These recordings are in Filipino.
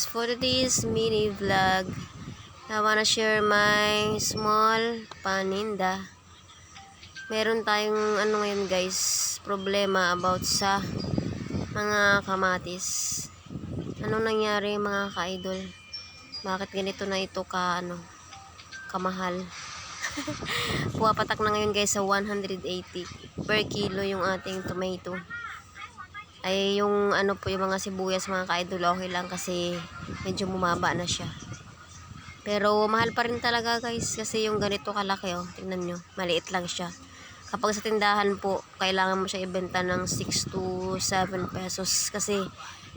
guys, for today's mini vlog, I wanna share my small paninda. Meron tayong ngayon guys, problema about sa mga kamatis. Anong nangyari mga ka-idol? Bakit ganito na ito kamahal? Puwapatak na ngayon guys sa 180 per kilo yung ating tomato. Ay yung yung mga sibuyas mga ka-idol, okay lang kasi medyo bumaba na siya. Pero mahal pa rin talaga guys kasi yung ganito kalaki tingnan nyo, maliit lang siya. Kapag sa tindahan po, kailangan mo siya ibenta ng 6 to 7 pesos kasi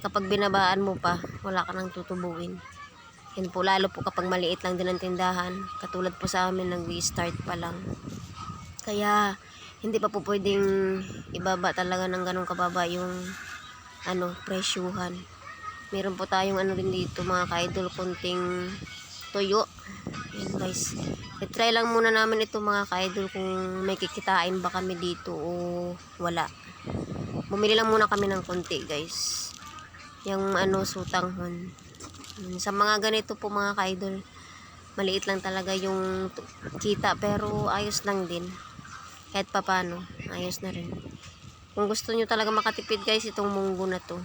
kapag binabaan mo pa, wala ka nang tutubuin. Yan po, lalo po kapag maliit lang din ang tindahan, katulad po sa amin nag-start pa lang. Kaya hindi pa po pwedeng ibaba talaga ng ganong kababa yung presyuhan. Meron po tayong din dito mga ka-idol, konting tuyo. Yan guys, i-try lang muna namin ito mga ka-idol kung may kikitain ba kami dito o wala. Bumili lang muna kami ng konti guys, yung sutanghon. Sa mga ganito po mga ka-idol, maliit lang talaga yung kita pero ayos lang din. Kahit papano, ayos na rin. Kung gusto nyo talaga makatipid guys, itong munggo na to,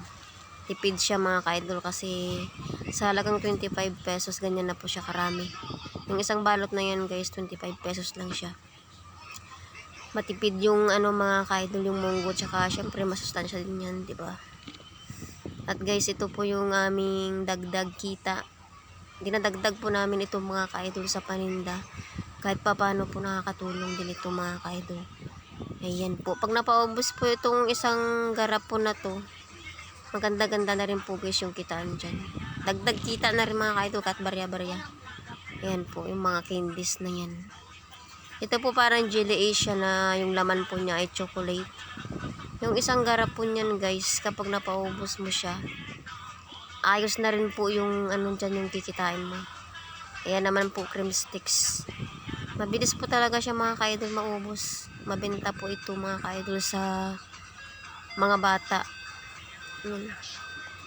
tipid siya mga ka-idol kasi sa halagang 25 pesos, ganyan na po siya karami. Yung isang balot na yan guys, 25 pesos lang siya. Matipid yung mga ka-idol, yung munggo, tsaka syempre masustansya din yan, diba? At guys, ito po yung aming dagdag kita. Dinadagdag po namin ito mga ka-idol sa paninda. Kahit pa paano po nakakatulong din ito mga ka-idol. Ayan po. Pag napaubos po itong isang garapon na to, maganda-ganda na rin po guys yung kitaan dyan. Dagdag kita na rin mga ka-idol kahit barya-barya. Ayan po yung mga candies na yan. Ito po parang jelly Asia na yung laman po niya ay chocolate. Yung isang garapon yan guys, kapag napaubos mo siya, ayos na rin po yung dyan yung kikitain mo. Ayan naman po cream sticks. Mabilis po talaga siya mga ka-idol maubos. Mabenta po ito mga ka-idol sa mga bata.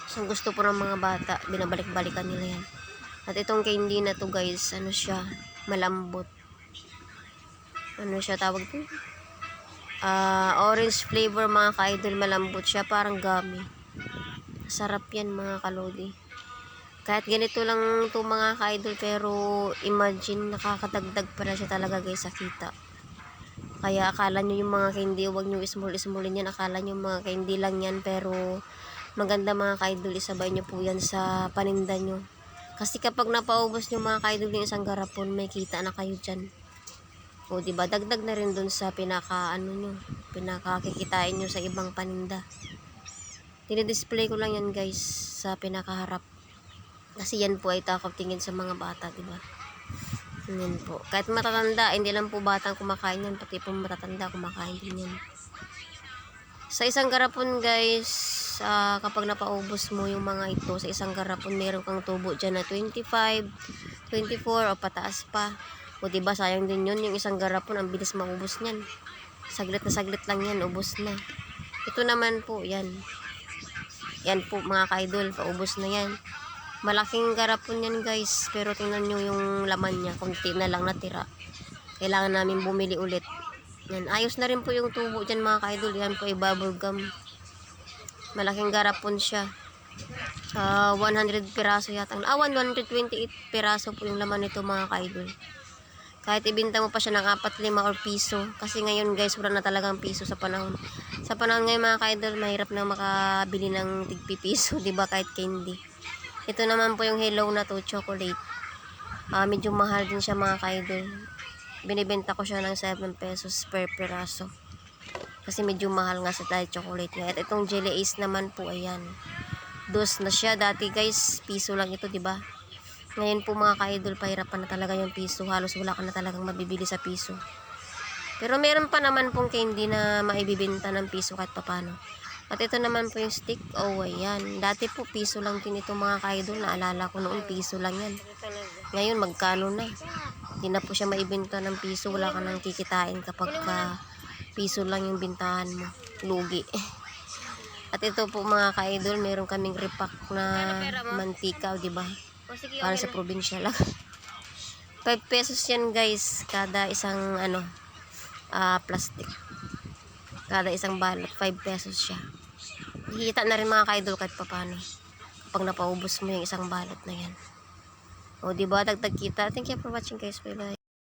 So gusto po ng mga bata, binabalik-balikan nila yan. At itong candy na to guys, siya, malambot. Siya tawag to? Orange flavor mga ka-idol, malambot siya, parang gummy. Sarap yan mga kalodi. Kahit ganito lang to mga ka-idol, pero imagine nakakadagdag pala siya talaga guys sa kita. Kaya akala nyo yung mga candy, huwag nyo ismulin yan. Akala nyo mga candy lang yan, pero maganda mga ka-idol, isabay nyo po yan sa paninda nyo. Kasi kapag napaubos nyo mga ka-idol yung isang garapon, may kita na kayo dyan. O diba, dagdag na rin dun sa pinakakikitain nyo sa ibang paninda. Dinidisplay ko lang yan guys sa pinakaharap. Kasi yan po ay takot tingin sa mga bata, diba? Yan po. Kahit matatanda, hindi lang po batang kumakain yan, pati po matatanda kumakain din yan. Sa isang garapon guys, kapag napaubos mo yung mga ito, sa isang garapon meron kang tubo dyan na 25, 24 o pataas pa. O diba, sayang din yun, yung isang garapon, ang bilis maubos niyan. Saglit na saglit lang yan, ubos na. Ito naman po, yan. Yan po mga ka-idol, paubos na yan. Malaking garapon yan guys, pero tingnan nyo yung laman niya, konti na lang natira. Kailangan namin bumili ulit. Yan, ayos na rin po yung tubo dyan mga ka-idol. Yan po ay bubble gum. Malaking garapon siya. 100 piraso yata. 128 piraso po yung laman nito mga ka-idol. Kahit ibinta mo pa siya ng 4, 5 or piso. Kasi ngayon guys, wala na talagang piso sa panahon. Sa panahon ngayon mga ka-idol, mahirap na makabili ng tigpi-piso, diba, kahit candy. Ito naman po yung hello na to, chocolate. Medyo mahal din siya mga ka-idol. Binibenta ko siya ng 7 pesos per piraso. Kasi medyo mahal nga sa dahil chocolate nga. At itong jelly ace naman po, ayan. Dos na siya. Dati guys, piso lang ito, diba? Ngayon po mga ka-idol, pahirapan na talaga yung piso. Halos wala ka na talagang mabibili sa piso. Pero meron pa naman pong candy na maibibenta ng piso kahit papano. At ito naman po yung stick. Oh, ayan. Dati po piso lang din ito mga ka-idol. Naalala ko noon, piso lang yan. Ngayon, magkano na. Hindi na po siya maibenta ng piso. Wala ka nang kikitain kapag piso lang yung bintahan mo. Lugi. At ito po mga ka-idol, meron kaming repack na mantika, di ba? Para sa probinsya lang. 5 pesos yan guys, kada isang plastic. Kada isang balot, 5 pesos siya. Hihita na rin mga ka-idol kahit papano. Kapag napaubos mo yung isang balot na yan. O, diba? Dagdag kita. Thank you for watching guys. Bye bye.